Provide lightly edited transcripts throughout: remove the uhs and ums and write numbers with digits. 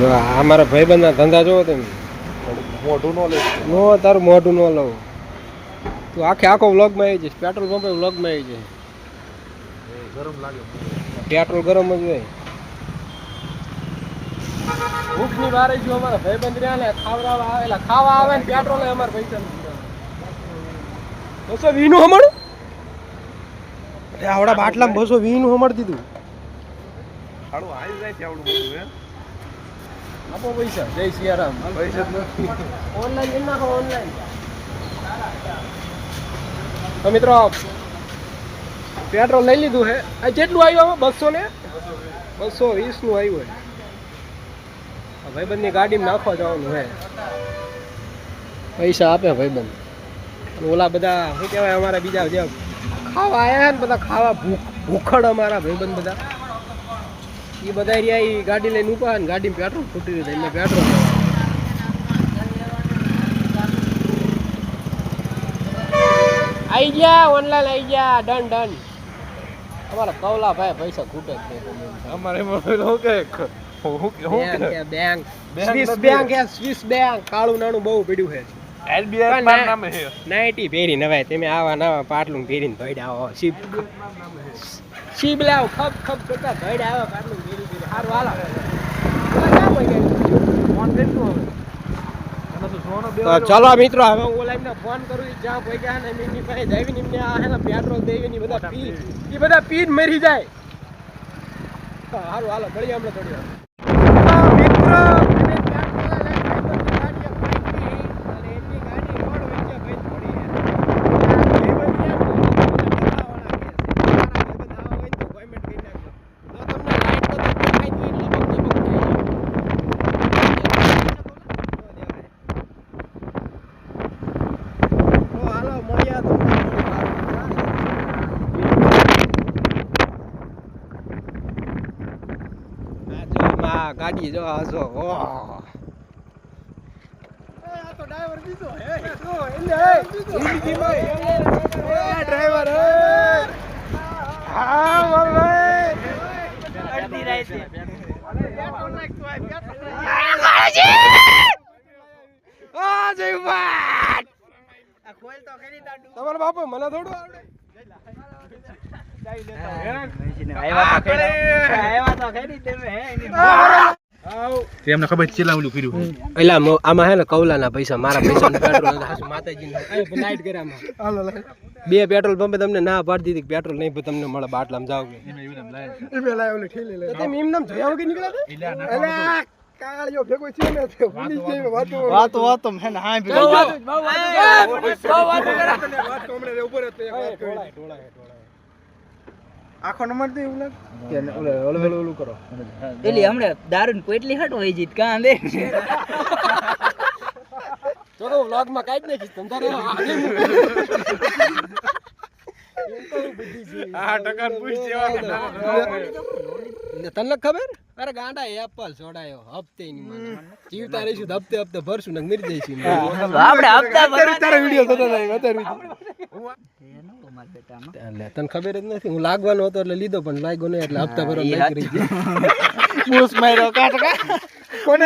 અમારા ભાઈબંધના ધંધા જોવો તમે મોઢું નો લે નો તારું મોઢું ન લઉં તું આખો વ્લોગમાં આવી જઈશ પેટ્રોલ પંપે વ્લોગમાં આવી જાય ગરમ લાગે પેટ્રોલ ગરમ જ હોય ભૂખની વારે જો અમારા ભાઈબંધ રહ્યા ને ખાવા આવે ને પેટ્રોલ અમારા પૈસા બસો 20 નું હમણ આવડા બાટલામાં 220 નું હમણ દીધું હાડું આવી જાય છે આવડું બધું હે આપો પૈસા જય સિયારામ પૈસા જ નથી ઓનલાઈન કરી નાખો ઓનલાઈન તો મિત્રો પેટ્રોલ લઈ લીધું છે આ કેટલું આવ્યું હવે 200 ને 220 નું આવ્યું હોય ભાઈબંધની ગાડીમાં નાખવા જવાનું હે પૈસા આપે ભાઈબંધ ઓલા બધા શું કહેવાય અમારા બીજા જે ખાવા આવ્યા ને બધા ખાવા ભૂખડ અમારા ભાઈબંધ બધા એ બધા રહ્યા એ ગાડી લઈને ઉભા ને ગાડીમાં પેટ્રોલ ફૂટી દીધું એટલે પેટ્રોલ આવી ગયા ઓનલાઈન આવી ગયા ડન અમારા કવલા ભાઈ પૈસા ખૂટે જ નહીં અમારે એમાં બેંક સ્વિસ બેંક કાળું નાનું બહુ પડ્યું છે એલબીઆઈ મારું નામ હે નાઈટી પહેરી નવાય તમે આવા નવા પાટલું પહેરીને ભઈડા આવો શીબ લાવ ખપ કરતા ભઈડા આવા પાટલું પહેરી સારું હાલો તો ચલો મિત્રો હવે હું ઓલાઈને ફોન કરું જ્યાં પૈસા ને એમની પાસે જઈને એમને આ હે ને પેટ્રોલ દેવીને બધા પીન મરી જાય સારું હાલો ભળી હમણાં થોડી મિત્રો ગાડી જો આજો આ તો ડ્રાઈવર દીધો હે જો એને જિંદગી માં ડ્રાઈવર હે હા બોલ ભાઈ અડધી રાતે પેટ્રોલ નાખતો આ પેટ્રોલ આ જય વાત આ ખોલ તો કરી દાડુ તમારો બાપુ મને થોડું આવડે એમને ખબર ચેલાવલું કર્યું એલા આમાં હે ને કૌલાના પૈસા મારા પૈસા પેટ્રોલ માતાજી લાઈટ કર્યા બે પેટ્રોલ પંપે તમને ના પાડી દીધી પેટ્રોલ નહીં તમને મળે બાટલામાં જાવ તમે એમ નામ જોયા વગર નીકળ્યા કાળિયો ભેગો છે ને તે ભૂલી ગઈ વાતો હે ને હા બહુ વાતો કરે વાત તો હમણે ઉપર હતો એક વાત ટોળા આખો નંબર દે ઓલા કે ઓલું કરો એલી હમણે દારૂ ને કોઈટલી હટ હોય જીત કાં દે તો વ્લોગ માં કાઈ જ નહીં ધંધા રે આગે આ ટકર પૂછ જેવા તને ખબર અરે ગાંડા એપલ છોડાયો હપ્તે ની મને જીવતા રહીશું હપ્તે ભરશું ને મરી જઈશું આપણે હપ્તા ભરવા તારા વિડિયો થતો જાય અત્યારે તને ખબર જ નથી હું લાગવાનો હતો એટલે લીધો પણ લાગ્યો નહીં એટલે હપ્તા ભરવા લાગી રહી પૂછ માર્યો કાટકા કોને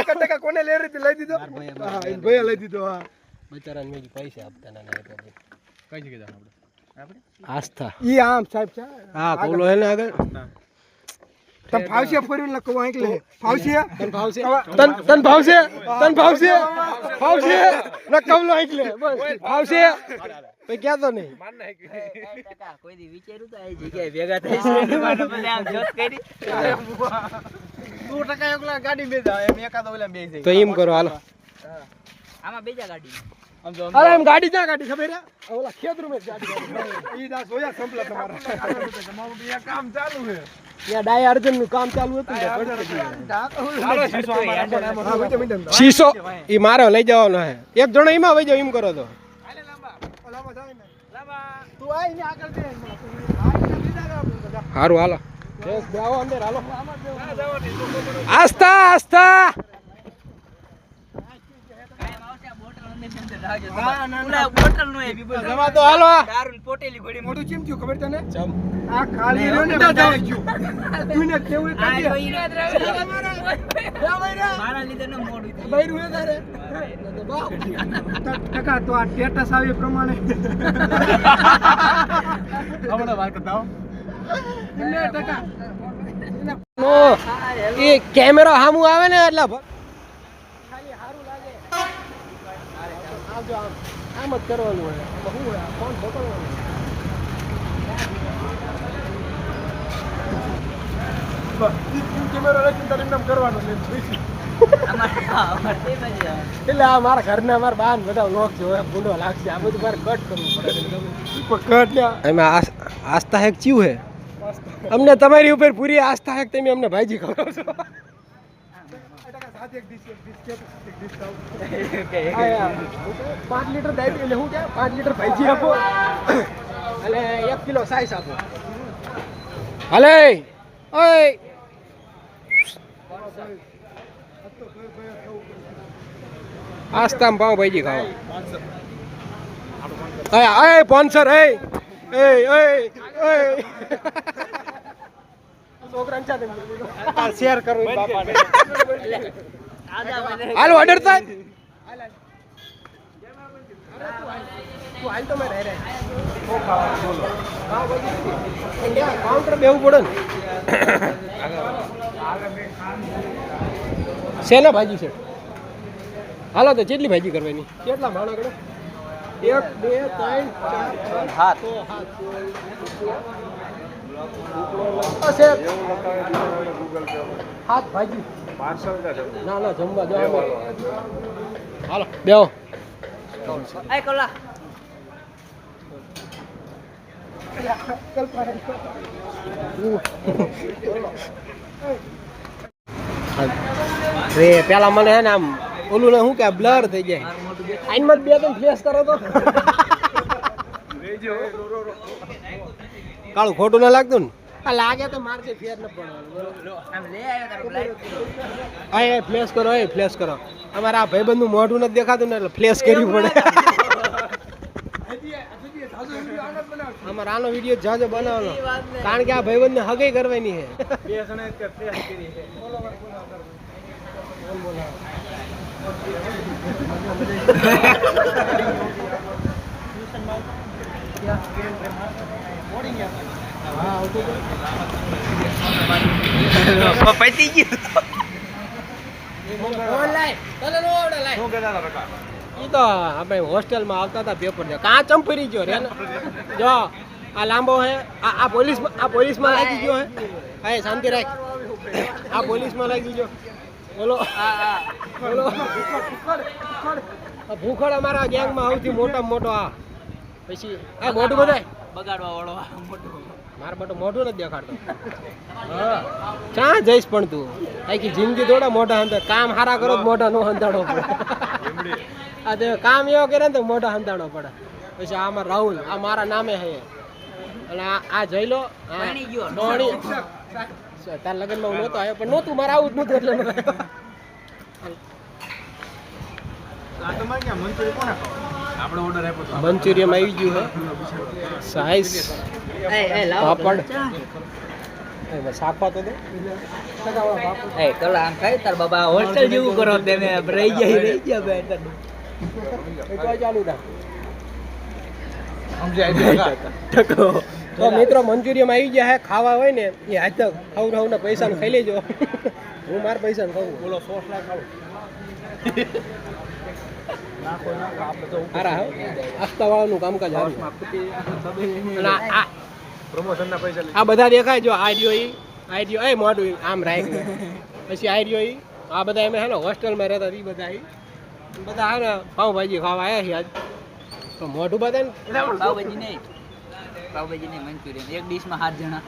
કાટકા કોને લઈ દીધો હા એ ભાઈ લઈ દીધો હા બચારાને મેં પૈસા આપતા ના કઈ જગ્યાએ જવાનું આપણે આસ્થા ઈ આમ સાહેબ છે હા કોલો હે ને આગળ તન ફાવશે ફોરવીલ લા કહું આંકલે ફાવશે તન ફાવશે ના કવલો આંકલે બસ ફાવશે ભાઈ ક્યાં તો નહીં કોઈ દી વિચાર્યું તો આ જગ્યાએ ભેગા થઈશું માટે મને આમ જોત કરી 2% એકલા ગાડી બે જાય એમ એકાદ ઓલા બે જાય તો એમ કરો હાલો આમાં બેજા ગાડી અરે એમ ગાડી ના ગાડી ખબર હે ઓલા ખેતર માં ગાડી ઈ દા જોયા સંપલા તમારા તમારું બે કામ ચાલુ છે ત્યાં ડાય અર્જન નું કામ ચાલુ હતું શીશો ઈ મારે લઈ જવાનો હે એક જણો એમાં વઈ જાવ એમ કરો તો તું આઈ ને આગળ દે હારું હાલો બસ આવો અંદર હાલો આસ્તા ની અંદર રાખજો. હા, ના, ઓલા બોટલ નો એ બી બોલ. જવા દો, હાલો. દારૂ ની પોટેલી ઘોડી મોઢું ચીમ થયું ખબર તને આ ખાલી રહ્યો ને બધા ગયું તું ને કેવું આ કાઢી જોઈ મારા લીધે નો મોડું થયું. બૈરું હે તારે ટકા તો આ સ્ટેટસ આવી પ્રમાણે હમણાં વાત કરતા હો. એ કેમેરા સામું આવે ને એટલે ખાલી સારું લાગે આવજો આમ જ કરવાનું હોય શું હોય ફોન પકડવાનું કેમેરો રાખીને તારે એમ કરવાનું એટલે આ મારા ઘરના મારા બાન બધા લોક જોવે ભૂંડો લાગશે આ બધું મારે કટ કરવું પડે કટ એમાં આસ્થા હેક ચીવું હે અમને તમારી ઉપર પૂરી આસ્થા હે તમે અમને ભાઈજી ખવડાવો છો 5 લીટર દાઈ એટલે હું કે 5 લીટર ભાઈજી આપો અને 1 કિલો સાઈસ આપો હાલે ઓય આસ્તામ પાવ ભાઈજી ખાવા અય સ્પોન્સર એ છોકરાને ચાલે શેર કરવું બાપાને હાલો ઓર્ડર થાય તું હાલ તો મેં રહે કાઉન્ટર બેવું પડે ને શેના ભાજી છે હાલો તો કેટલી ભાજી કરવાની કેટલા માણા કરે 1 2 3 4 7 હાથ ભાજી ના ના જમવા જાવ હાલો બેહો એ કોલા રે પેલા મને હે ને આમ ઓલું ને શું કે બ્લર થઈ જાય આઈનમાં બે ત્રણ ફ્લેશ કરો તો કાળું ખોટું ના લાગતું ને આ લાગે તો મારશે ફેર ન પડવાનું આમ લે આવ્યો તારો બ્લાઇટ હા ફ્લેશ કરો ફ્લેશ કરો અમારા આ ભાઈબંધનું મોઢું નથી દેખાતું ને એટલે ફ્લેશ કરવી પડે અમારે આનો વિડીયો જાજો બનાવવાનો કારણ કે આ ભાઈબંધને હગઈ કરવાની છે પતી ગયું ઈ તો આપણે હોસ્ટેલમાં આવતા હતા પેપર દે કાં ચંપરી ગયો રે જો આ લાંબો હે આ પોલીસમાં લાગી ગયો હે હા શાંતિ રાખ આ પોલીસમાં લાગી ગયો બોલો બોલો ભૂખડ અમારા ગેંગમાં સૌથી મોટામાં મોટો આ પછી આ મોટું બધાય બગાડવા વાળો મોટો મારા મોટું મોઢું નથી દેખાડતો ક્યાં જઈશ પણ તું આખી જિંદગી થોડા મોઢા હંતા કામ હારા કરો તો મોઢા નો હંતાડો પડે આ તે કામ એવો કરે ને તો મોઢા હંતાડો પડે પછી આમાં રાહુલ આ મારા નામે હે અને આ જઈ લો પાણી ગયો ડોણી તાર લગ્નમાં હું નહોતો આવ્યો પણ નહોતું મારે આવું જ નહોતું એટલે નહોતો મંચુરિયમ આવી ગયું હે સાઈઝ પાપડ શાકવા તો દે એ કલા આમ ખાય તાર બાબા હોસ્ટેલ જેવું કરો તમે રહી ગયા બે ચાલુ તો મિત્રો મંચુરિયમ આવી ગયા હે ખાવા હોય ને એ આજ તક ખવડાવના પૈસાનું ખાઈ લેજો હું મારા પૈસાનું ખાવું બોલો સોસ ના ખાવું હારા આસ્તા વાળાનું કામકાજ હારું અને આ પ્રમોશનના પૈસા આ બધા દેખાય જો આઈડિયો એ મોઢું આમ રાખ પછી આઈડિયો આ બધા એમ હે ને હોસ્ટેલમાં રહેતા એ બધા બધા હે ને પાઉંભાજી ખાવા આવ્યા છે આજ તો મોઢું બધા પાવભાજી નહીં મંચુરિયન એક ડીશમાં 7 જણા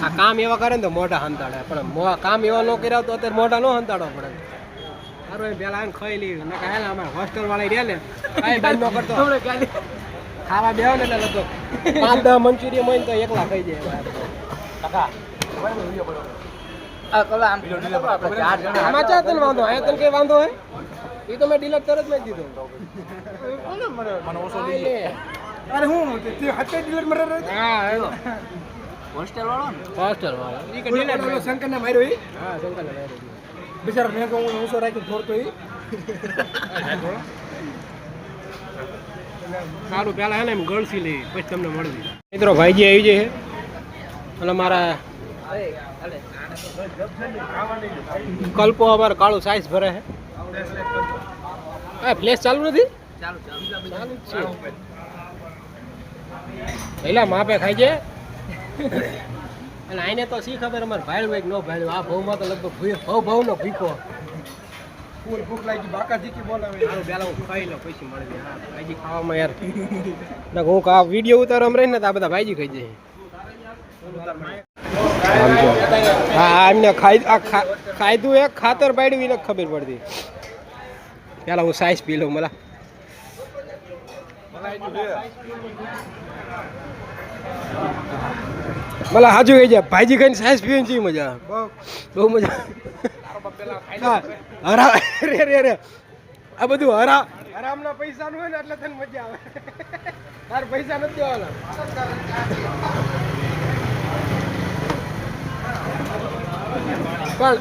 આ કામ એવા કરે ને તો મોઢા હંતાડે પણ કામ એવા ન કર્યા તો અત્યારે મોઢા ન હંતાડવા પડે સારું એ પેલા આને ખાઈ લીધું ને કાંઈ અમારે હોસ્ટેલ વાળા રહ્યા ને કાંઈ બંધ ન કરતો ખાવા બેહો ને એટલે લગભગ 5-10 મંચુરિયન હોય ને તો એકલા ખાઈ જાય આ કલા આમ આપણે 4 જણા આમાં ચા તને વાંધો હે તને કઈ વાંધો હે એ તો મેં ડિલીટ તરત મેં દીધો મને ઓછો લઈ અરે હું તે હતે ડિલીટ મરે હા હોસ્ટેલ વાળો ને હોસ્ટેલ વાળો ઈ કે ડિલીટ શંકર ને માર્યો ઈ હા શંકર ને માર્યો બિચારા મેં કહું ઓછો રાખી થોડતો ઈ સારું પેલા હે ને એમ ગળસી લઈ પછી તમને મળવી મિત્રો ભાઈજી આવી જાય છે અને મારા કલ્પો અમારે કાળું સાઈઝ ભરે છે હા પ્લેસ ચાલુ નથી ચાલુ જ છે પહેલા માપે ખાઈ જાય અને આઈને તો શી ખબર અમારે ભાડ્યું એક ન ભાડ્યું આ ભાવમાં તો લગભગ ભાવનો ભીખો ફૂલ ભૂખ લાગી બાકાજી કી બોલાવે સારું પેલા હું ખાઈ લઉં પછી મળે હા ભાઈજી ખાવામાં યાર ના હું આ વિડીયો ઉતાર એમ રહીને તો આ બધા ભાઈજી ખાઈ જાય હા એમને ખાધું એક ખાતર પાડ્યું એને ખબર પડતી પેલા હું સાઈઝ પી લઉં मला હાજુ કહી જાય ભાઈજી ખાઈને સાઈઝ પીવાની છે મજા બહુ મજા હરા રે આ બધું હરામના પૈસા નું હોય ને એટલે તને મજા આવે તાર પૈસા નથી દેવાના પણ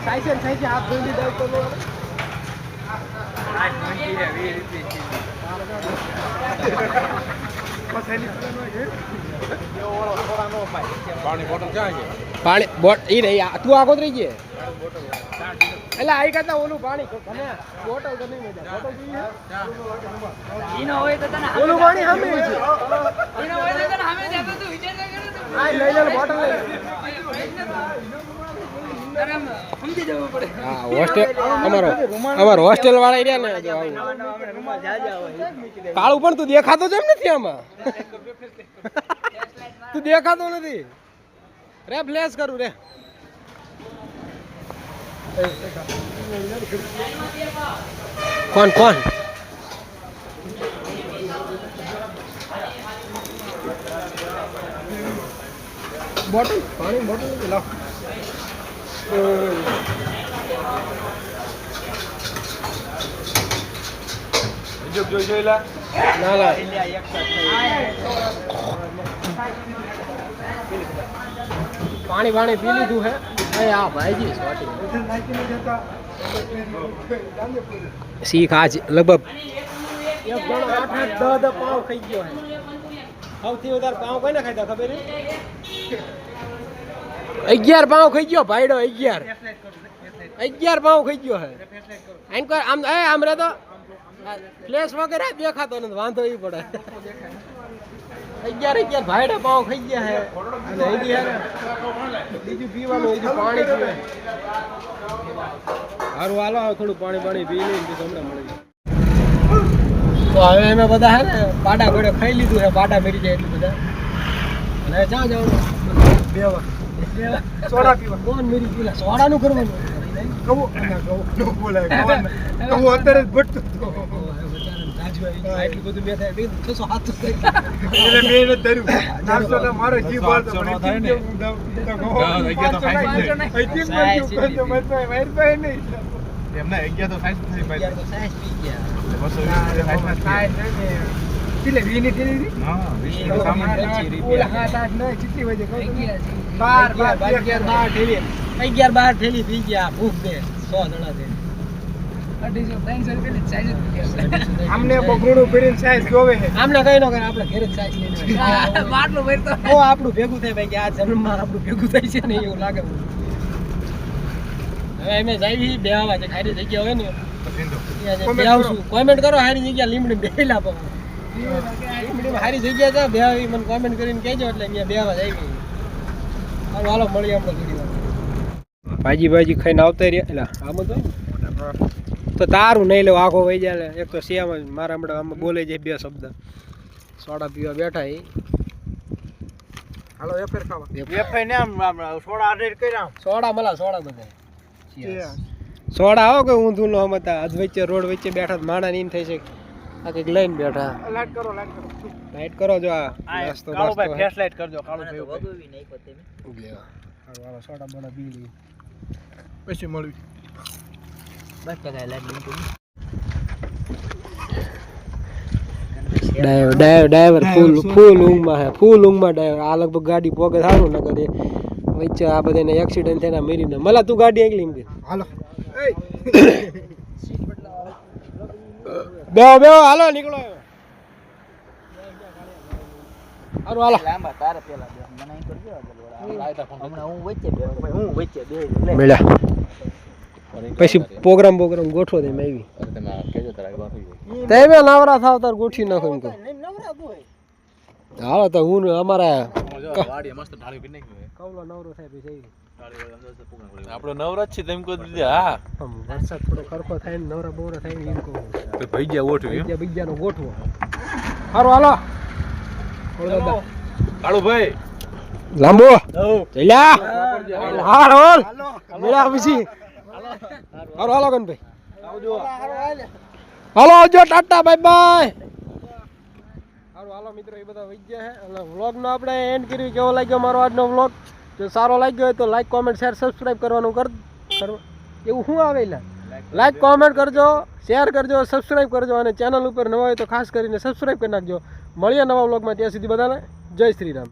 સાઈસે હાથ ધોઈ દીધા તો પાણી બોટ ઈ રહી તું આખો રહી ગયે એટલે આઈ કરતા ઓલું પાણી તમે બોટલ તો નહીં મજા બોટલ જોઈએ ઈનો હોય તો તને ઓલું પાણી સામે છે ઈનો હોય તો તને સામે દેતો તું વિચાર કર આ લઈ લે બોટલ લઈ સમજી જવું પડે હા હોસ્ટેલ અમારો હોસ્ટેલ વાળા રહ્યા ને જો આવું કાળું પણ તું દેખાતો જ એમ નથી આમાં તું દેખાતો નથી રે ફ્લેશ કરું રે કોણ બોટલ પાણી બોટલ લાવ જોઈ લા ના લા પાણી પી લીધું હે અરે આ ભાઈજી શીખ આજ લગભગ એક જણો 8-10 પાવ ખાઈ ગયો હે સૌથી વધારે પાવ કોઈને ખાધા ખબર હે 11 પાવ ખાઈ ગયો ભાઈડો 11 પાવ ખાઈ ગયો હે આમ રે તો ફ્લેશ વગેરે દેખાતો નથી વાંધો ઈ પડે 11 ભાઈડા પાવ ખાઈ ગયા હે અને બીજું પીવાનું બીજું પાણી પીવે સારું હાલો થોડું પાણી પી લઈને બીજું હમણાં મળી જાય તો હવે અમે બધા હે ને પાડા ઘોડે ખાઈ લીધું હે પાડા મરી જાય એટલું બધા અને જ્યાં જવાનું બેવા સોડા પીવા કોણ મરી ગયેલા સોડાનું કરવાનું કહું બોલાય કહું અંદર જ ભટતું એટલું બધું મેં થાય 600-700 એટલે મેં ન ધર્યું 400 ના મારો જીવ બાળતો મને એમના 11 તો સાઈઝ થઈ ભાઈ તો સાઈઝ પી ગયા એટલે વીની થઈ હતી હા 20 સામે ઓલા હાથ ન ચીટી વજે 11-12 થેલી પી ગયા ભૂખ દે 100 જણા દે 250-300 રૂપિયાની સાઈઝ આમને બગડું ભરીને સાઈઝ જોવે છે આમને કઈ ન કરે આપણે ઘરે જ સાઈઝ લઈને માટલું ભરતો ઓ આપણું ભેગું થાય ભાઈ કે આ જન્મમાં આપણું ભેગું થાય છે ને એવું લાગે હવે અમે જાવી બેવા છે ખારી જગ્યા હોય ને બેવશું કોમેન્ટ કરો હારી જગ્યા લીમડી બેલા પાવ લીમડી હારી જગ્યા છે બેવી મને કોમેન્ટ કરીને કહેજો એટલે અહીંયા બેવા જાવી હાલો મળીએ આપણે થોડી વાર ભાજી ખાઈને આવતા રહ્યા એટલે આમ તો તો તારું નહીં લેવું આખો વહી જાય એક તો સિયામાં મારા હમણાં આમાં બોલે છે 2 શબ્દ સોડા પીવા બેઠા એ હાલો એફઆર ખાવા એફઆઈ ને આમ સોડા ઓર્ડર કર્યા સોડા મલા સોડા બધા સોડા આવો કે ઊંધું નો હમતા આજ વચ્ચે રોડ વચ્ચે બેઠા માણા નીમ થઈ છે આ કંઈક લઈને બેઠા લાઈટ કરો જો આ નાસ્તો કાળો ભાઈ ફેસ લાઈટ કરજો કાળો ભાઈ વધુ બી નહીં પતે હાલો સોડા બડા પી લી પછી મળવી બસ ટકા લાઈટ બંધ કરી. ડ્રાઈવર ફૂલ ઊંઘમાં હે, ફૂલ ઊંઘમાં ડ્રાઈવર. આ લગભગ ગાડી પોગે સારું ન કરે વચ્ચે આ બધાને એક્સિડન્ટ થઈને મરીને. મલા તું ગાડી એકલી એમ કે હાલો બે હાલો નીકળો હારું હાલો લાંબા તારે પેલા બે. મને અહીં કરજો હમણાં હું વચ્ચે બે મળ્યા પછી પ્રોગ્રામ ગોઠવો તેમ આવી તમે નવરા થાવ તાર ગોઠવી નાખો એમ કહું. હાલો તો હું અમારા કવલો નવરો થાય પછી આપણો નવરાજ છે તેમ કહી દીધા. હા વરસાદ થોડો ખરખો થાય ને નવરા બોરા થાય ને એમ કહું તો ભાઈ ગયા ઓઠવી બીજાનો ગોઠવો સારું હાલો કાળુ ભાઈ લાંબો ચલ્યા હાલ હોલ મેળા પછી હાલો હાલો કનભાઈ હાલો આવજો ટાટા બાય બાય. હાલો હાલો મિત્રો એ બધા વઈ ગયા છે એટલે વ્લોગનો આપણે એન્ડ કર્યું. કેવો લાગ્યો મારો આજનો વ્લોગ? જો સારો લાગ્યો હોય તો લાઈક કોમેન્ટ શેર સબસ્ક્રાઈબ કરવાનું એવું શું આવે લાઈક કોમેન્ટ કરજો, શેર કરજો, સબસ્ક્રાઈબ કરજો અને ચેનલ ઉપર નવા હોય તો ખાસ કરીને સબસ્ક્રાઈબ કરી નાખજો. મળીએ નવા વ્લોગમાં, ત્યાં સુધી બધાને જય શ્રી રામ.